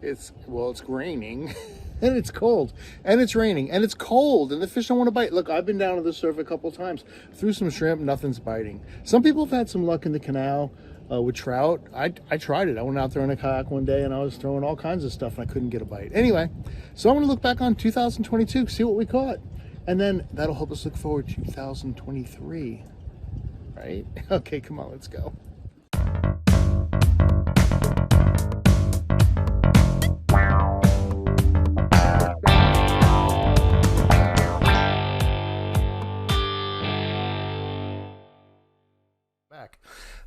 It's raining and it's cold and it's raining and it's cold and the fish don't want to bite. Look, I've been down to the surf a couple times, threw some shrimp, nothing's biting. Some people have had some luck in the canal with trout. I tried it. I went out there in a kayak one day and I was throwing all kinds of stuff and I couldn't get a bite. Anyway, so I'm going to look back on 2022, see what we caught, and then that'll help us look forward to 2023, right? Okay, come on, let's go.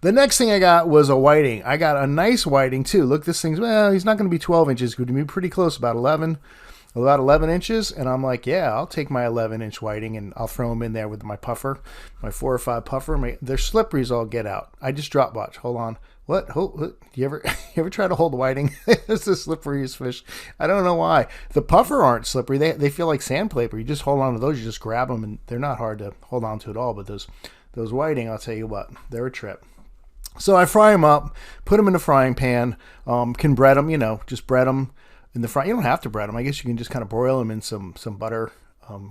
The next thing I got was a whiting. I got a nice whiting too. Look, this thing's, well, he's not going to be 12 inches. Going to be pretty close, about 11 inches. And I'm like, yeah, I'll take my 11-inch whiting and I'll throw them in there with my puffer, my 4 or 5 puffer. They're slippery as all get out. I just drop watch. Hold on. What? You ever try to hold whiting? It's the slipperiest fish. I don't know why. The puffer aren't slippery. They feel like sandpaper. You just hold on to those. You just grab them and they're not hard to hold on to at all. But those whiting, I'll tell you what, they're a trip. So I fry them up, put them in the frying pan, can bread them, just bread them in the fry. You don't have to bread them. I guess you can just kind of broil them in some butter,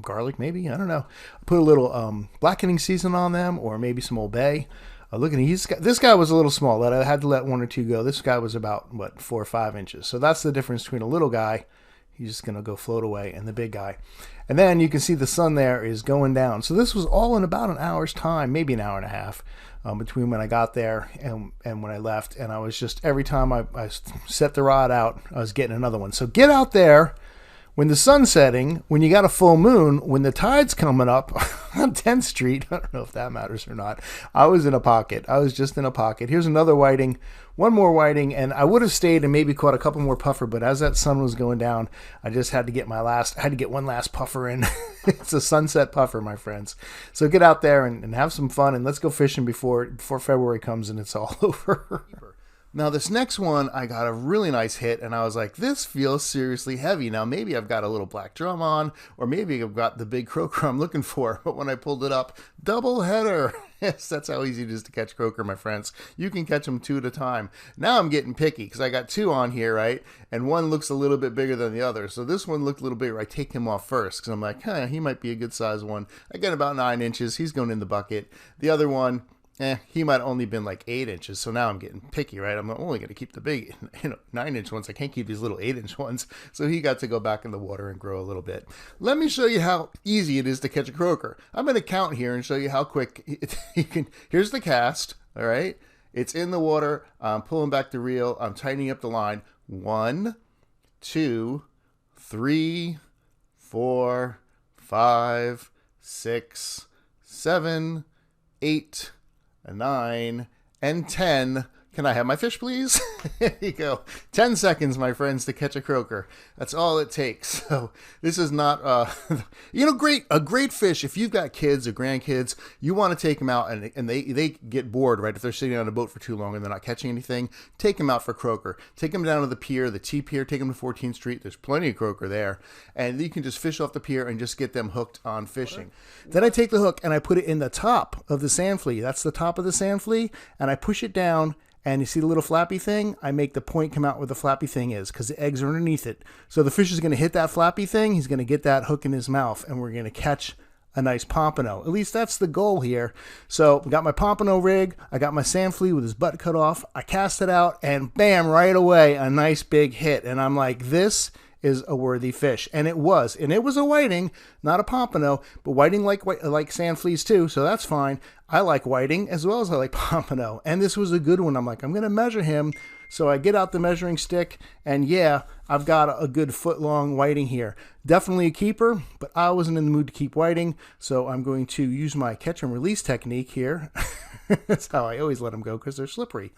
garlic maybe, I don't know. Put a little blackening season on them or maybe some Old Bay. Look at this guy was a little small. I had to let 1 or 2 go. This guy was about, 4 or 5 inches. So that's the difference between a little guy, he's just going to go float away, and the big guy. And then you can see the sun there is going down. So this was all in about an hour's time, maybe an hour and a half. Between when I got there and when I left. And I was just, every time I set the rod out, I was getting another one. So get out there when the sun's setting, when you got a full moon, when the tide's coming up on 10th Street. I don't know if that matters or not. I was in a pocket. I was just in a pocket. Here's another whiting, one more whiting, and I would have stayed and maybe caught a couple more puffer, but as that sun was going down, I just had to get one last puffer in. It's a sunset puffer, my friends. So get out there and have some fun, and let's go fishing before February comes and it's all over. Now, this next one, I got a really nice hit, and I was like, this feels seriously heavy. Now, maybe I've got a little black drum on, or maybe I've got the big croaker I'm looking for. But when I pulled it up, double header. Yes, that's how easy it is to catch croaker, my friends. You can catch them 2 at a time. Now I'm getting picky, because I got 2 on here, right? And one looks a little bit bigger than the other. So this one looked a little bigger. I take him off first, because I'm like, he might be a good size one. I get about 9 inches. He's going in the bucket. The other one, he might only been like 8 inches. So now I'm getting picky, right? I'm only going to keep the big, 9-inch ones. I can't keep these little 8-inch ones. So he got to go back in the water and grow a little bit. Let me show you how easy it is to catch a croaker. I'm going to count here and show you how quick you can. Here's the cast. All right. It's in the water. I'm pulling back the reel. I'm tightening up the line. 1, 2, 3, 4, 5, 6, 7, 8, 9, and 10. Can I have my fish, please? There you go. 10 seconds, my friends, to catch a croaker. That's all it takes. So this is not, a great fish. If you've got kids or grandkids, you want to take them out and they get bored, right? If they're sitting on a boat for too long and they're not catching anything, take them out for croaker. Take them down to the pier, the T pier, take them to 14th Street. There's plenty of croaker there. And you can just fish off the pier and just get them hooked on fishing. Then I take the hook and I put it in the top of the sand flea. That's the top of the sand flea. And I push it down. And you see the little flappy thing? I make the point come out where the flappy thing is because the eggs are underneath it. So the fish is going to hit that flappy thing. He's going to get that hook in his mouth, and we're going to catch a nice pompano. At least that's the goal here. So I got my pompano rig. I got my sand flea with his butt cut off. I cast it out, and bam, right away, a nice big hit. And I'm like, this is a worthy fish. And it was. And it was a whiting, not a pompano, but whiting like sand fleas too, so that's fine. I like whiting as well as I like pompano. And this was a good one. I'm like, I'm going to measure him. So I get out the measuring stick, and yeah, I've got a good foot-long whiting here. Definitely a keeper, but I wasn't in the mood to keep whiting, so I'm going to use my catch and release technique here. That's how I always let them go because they're slippery.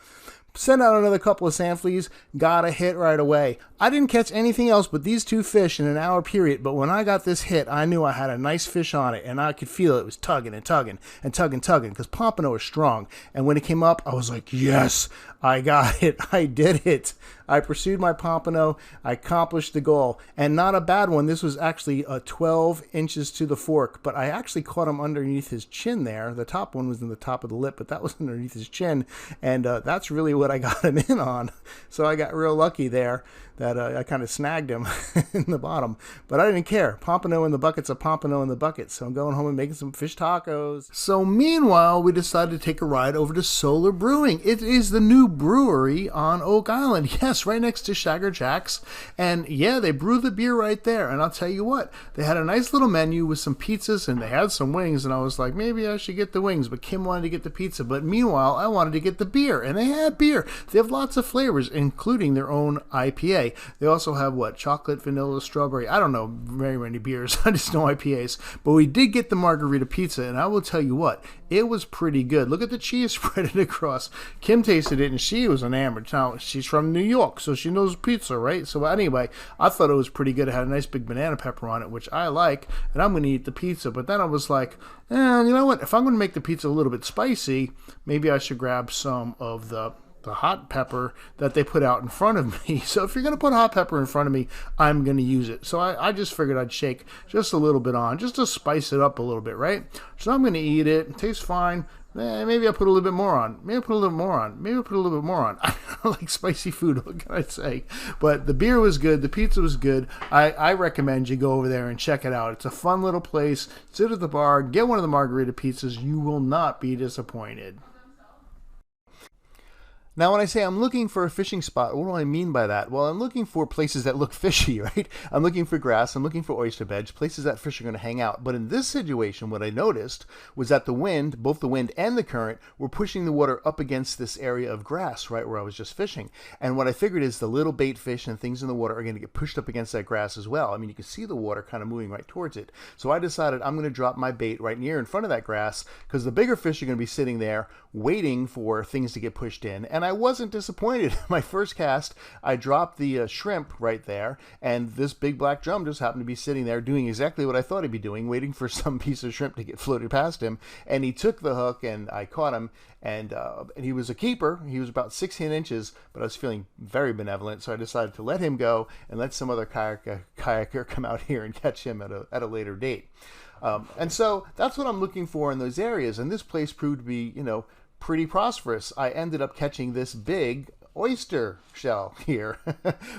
Send out another couple of sand fleas, got a hit right away. I didn't catch anything else but these 2 fish in an hour period, but when I got this hit, I knew I had a nice fish on it, and I could feel it was tugging and tugging and tugging, because pompano is strong. And when it came up, I was like, yes, I got it. I did it. I pursued my pompano. I accomplished the goal. And not a bad one. This was actually 12 inches to the fork, but I actually caught him underneath his chin there. The top one was in the top of the lip, but that was underneath his chin. And that's really what what I got him in on. So I got real lucky there that I kind of snagged him in the bottom. But I didn't care. Pompano in the bucket's a pompano in the bucket. So I'm going home and making some fish tacos. So meanwhile, we decided to take a ride over to Solar Brewing. It is the new brewery on Oak Island. Yes, right next to Shagger Jack's. And yeah, they brew the beer right there. And I'll tell you what, they had a nice little menu with some pizzas and they had some wings. And I was like, maybe I should get the wings. But Kim wanted to get the pizza. But meanwhile, I wanted to get the beer. And they had beer. They have lots of flavors, including their own IPA. They also have what? Chocolate, vanilla, strawberry. I don't know very many beers. I just know IPAs. But we did get the margarita pizza, and I will tell you what, it was pretty good. Look at the cheese spread across. Kim tasted it, and she was enamored. Now, she's from New York, so she knows pizza, right? So anyway, I thought it was pretty good. It had a nice big banana pepper on it, which I like, and I'm going to eat the pizza. But then I was like, you know what? If I'm going to make the pizza a little bit spicy, maybe I should grab some of the hot pepper that they put out in front of me. So if you're going to put hot pepper in front of me, I'm going to use it. So I just figured I'd shake just a little bit on, just to spice it up a little bit, right? So I'm going to eat it. It tastes fine. Maybe I'll put a little bit more on. Maybe I'll put a little more on. Maybe I'll put a little bit more on. I don't like spicy food, what can I say? But the beer was good. The pizza was good. I recommend you go over there and check it out. It's a fun little place. Sit at the bar. Get one of the margarita pizzas. You will not be disappointed. Now, when I say I'm looking for a fishing spot, what do I mean by that? Well, I'm looking for places that look fishy, right? I'm looking for grass, I'm looking for oyster beds, places that fish are going to hang out. But in this situation, what I noticed was that the wind, both the wind and the current, were pushing the water up against this area of grass, right, where I was just fishing. And what I figured is the little bait fish and things in the water are going to get pushed up against that grass as well. I mean, you can see the water kind of moving right towards it. So I decided I'm going to drop my bait right near in front of that grass because the bigger fish are going to be sitting there waiting for things to get pushed in. And I wasn't disappointed. My first cast, I dropped the shrimp right there, and this big black drum just happened to be sitting there doing exactly what I thought he'd be doing, waiting for some piece of shrimp to get floated past him. And he took the hook, and I caught him, and he was a keeper. He was about 16 inches, but I was feeling very benevolent, so I decided to let him go and let some other kayaker come out here and catch him at a later date. And so that's what I'm looking for in those areas, and this place proved to be, pretty prosperous. I ended up catching this big oyster shell here.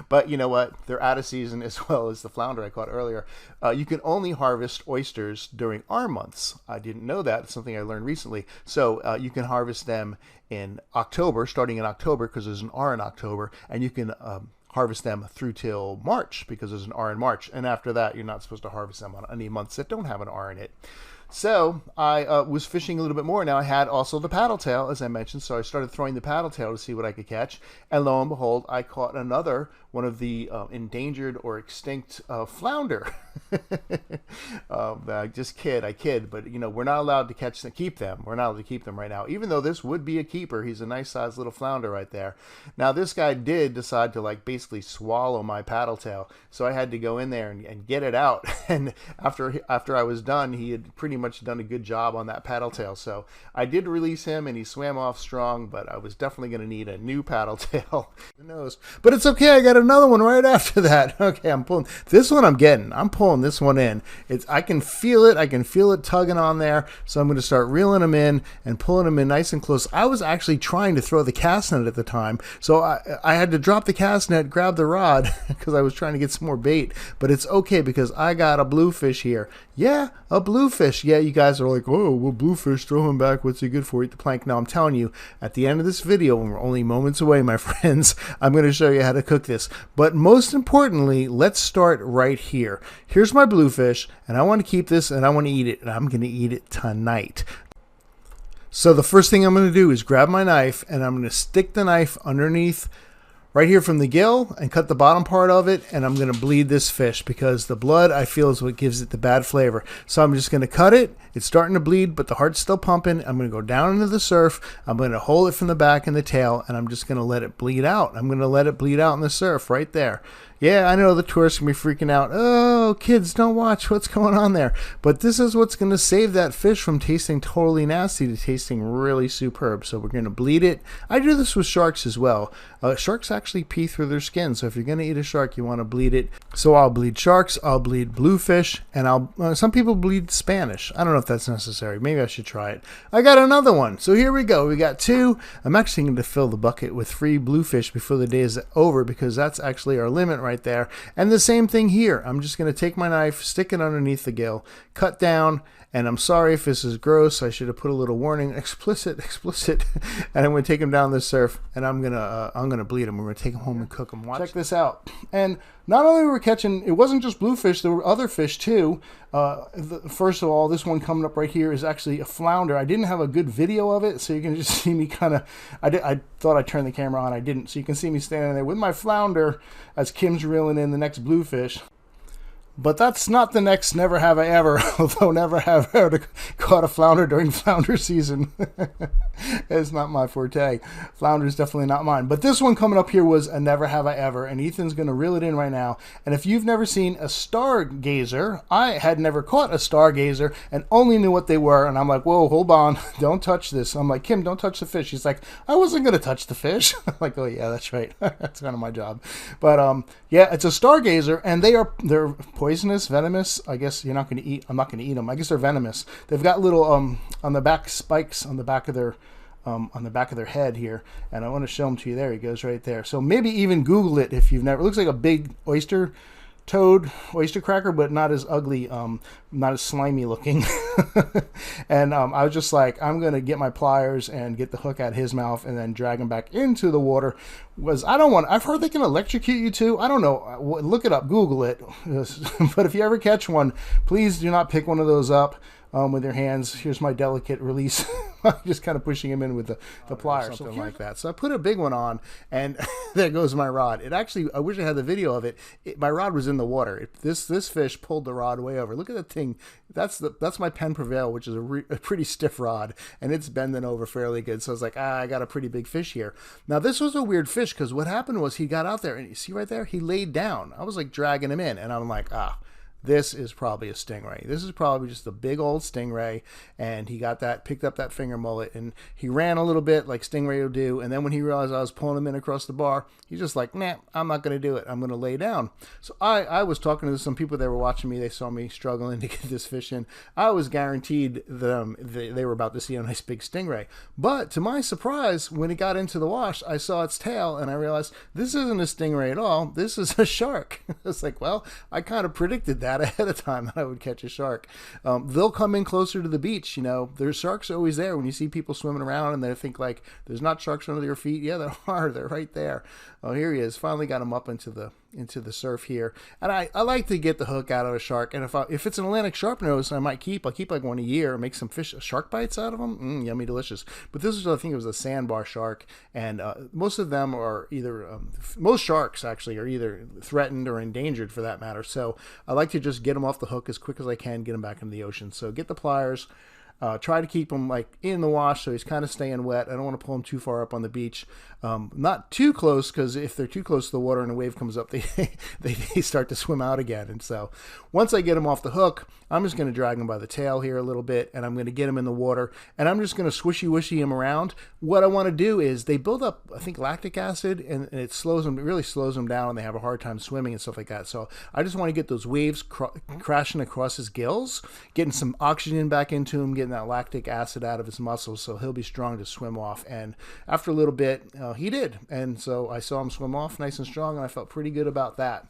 But you know what? They're out of season as well as the flounder I caught earlier. You can only harvest oysters during R months. I didn't know that. It's something I learned recently. So you can harvest them in October, starting in October because there's an R in October, and you can harvest them through till March because there's an R in March. And after that, you're not supposed to harvest them on any months that don't have an R in it. So I was fishing a little bit more. Now I had also the paddle tail, as I mentioned, so I started throwing the paddle tail to see what I could catch. And lo and behold, I caught another one of the endangered or extinct flounder. I kid, but we're not allowed to keep them. We're not allowed to keep them right now, even though this would be a keeper. He's a nice sized little flounder right there. Now this guy did decide to basically swallow my paddle tail, so I had to go in there and get it out. And after I was done, he had pretty much done a good job on that paddle tail. So I did release him and he swam off strong, but I was definitely going to need a new paddle tail. Who knows? But it's okay. I got another one right after that. Okay, I'm pulling this one. I'm pulling this one in. I can feel it. I can feel it tugging on there. So I'm going to start reeling them in and pulling them in nice and close. I was actually trying to throw the cast net at the time. So I had to drop the cast net, grab the rod because I was trying to get some more bait, but it's okay because I got a bluefish here. Yeah, a bluefish. Yeah, you guys are like, oh, well, bluefish, throw him back. What's he good for? Eat the plank. Now, I'm telling you, at the end of this video, when we're only moments away, my friends, I'm going to show you how to cook this. But most importantly, let's start right here. Here's my bluefish, and I want to keep this, and I want to eat it, and I'm going to eat it tonight. So the first thing I'm going to do is grab my knife, and I'm going to stick the knife underneath right here from the gill and cut the bottom part of it, and I'm going to bleed this fish because the blood, I feel, is what gives it the bad flavor. So I'm just going to cut it. It's starting to bleed, but the heart's still pumping. I'm going to go down into the surf. I'm going to hold it from the back and the tail, and I'm just going to let it bleed out. I'm going to let it bleed out in the surf right there. Yeah, I know the tourists can be freaking out. Oh, kids, don't watch. What's going on there? But this is what's going to save that fish from tasting totally nasty to tasting really superb. So we're going to bleed it. I do this with sharks as well. Sharks actually actually pee through their skin. So if you're going to eat a shark, you want to bleed it. So I'll bleed sharks, I'll bleed bluefish, and some people bleed Spanish. I don't know if that's necessary. Maybe I should try it. I got another one. So here we go. We got 2. I'm actually going to fill the bucket with 3 bluefish before the day is over, because that's actually our limit right there. And the same thing here. I'm just going to take my knife, stick it underneath the gill, cut down. And I'm sorry if this is gross. I should have put a little warning, explicit. And I'm going to take them down the surf, and I'm gonna bleed them. We're going to take them home and cook them. Check this out. And not only were we catching, it wasn't just bluefish. There were other fish too. First of all, this one coming up right here is actually a flounder. I didn't have a good video of it, so you can just see me kind of. I thought I turned the camera on. I didn't, so you can see me standing there with my flounder as Kim's reeling in the next bluefish. But that's not the next Never Have I Ever, although Never Have I Ever caught a flounder during flounder season. It's not my forte. Flounder is definitely not mine. But this one coming up here was a Never Have I Ever, and Ethan's going to reel it in right now. And if you've never seen a stargazer, I had never caught a stargazer and only knew what they were. And I'm like, whoa, hold on, don't touch this. I'm like, Kim, don't touch the fish. She's like, I wasn't going to touch the fish. I'm like, oh yeah, that's right. That's kind of my job. But yeah, it's a stargazer, and they're poisonous, venomous. I guess you're not going to eat. I'm not going to eat them. I guess they're venomous. They've got little on the back spikes on the back of their head here, and I want to show them to you. There he goes, right there. So maybe even Google it if you've never. It looks like a big oyster cracker, but not as ugly, not as slimy looking. And I was just like, I'm gonna get my pliers and get the hook out of his mouth and then drag him back into the water. I've heard they can electrocute you too. I don't know. Look it up, Google it. But if you ever catch one, please do not pick one of those up with your hands. Here's my delicate release. Just kind of pushing him in with the pliers, something like that. So I put a big one on, and there goes my rod. It actually, I wish I had the video of it. My rod was in the water. This fish pulled the rod way over. Look at that thing. That's my Penn Prevail, which is a pretty stiff rod, and it's bending over fairly good. So I was like, I got a pretty big fish here. Now this was a weird fish, because what happened was he got out there, and you see right there, he laid down. I was like dragging him in, and I'm like, this is probably a stingray. This is probably just a big old stingray, and he picked up that finger mullet, and he ran a little bit like stingray will do, and then when he realized I was pulling him in across the bar, he's just like, nah, I'm not going to do it. I'm going to lay down. So I was talking to some people that were watching me. They saw me struggling to get this fish in. I was guaranteed them they were about to see a nice big stingray. But to my surprise, when it got into the wash, I saw its tail, and I realized this isn't a stingray at all. This is a shark. It's like, well, I kind of predicted that ahead of time that I would catch a shark. They'll come in closer to the beach. You know, there's sharks always there. When you see people swimming around and they think like there's not sharks under their feet, yeah, there are. They're right there. Oh, here he is. Finally got him up into the surf here. And I like to get the hook out of a shark. And if it's an Atlantic sharpnose, I'll keep like one a year, make some shark bites out of them. Yummy, delicious. But this is, I think it was a sandbar shark, and most of them are either most sharks actually are either threatened or endangered for that matter. So I like to just get them off the hook as quick as I can, get them back into the ocean. So get the pliers. Try to keep him like in the wash so he's kind of staying wet. I don't want to pull him too far up on the beach. Not too close, because if they're too close to the water and a wave comes up, they start to swim out again. And so once I get him off the hook, I'm just going to drag him by the tail here a little bit, and I'm going to get him in the water, and I'm just going to swishy-wishy him around. What I want to do is they build up, I think, lactic acid, and it really slows them down, and they have a hard time swimming and stuff like that. So I just want to get those waves crashing across his gills, getting some oxygen back into him, getting that lactic acid out of his muscles, so he'll be strong to swim off. And after a little bit, he did, and so I saw him swim off nice and strong, and I felt pretty good about that.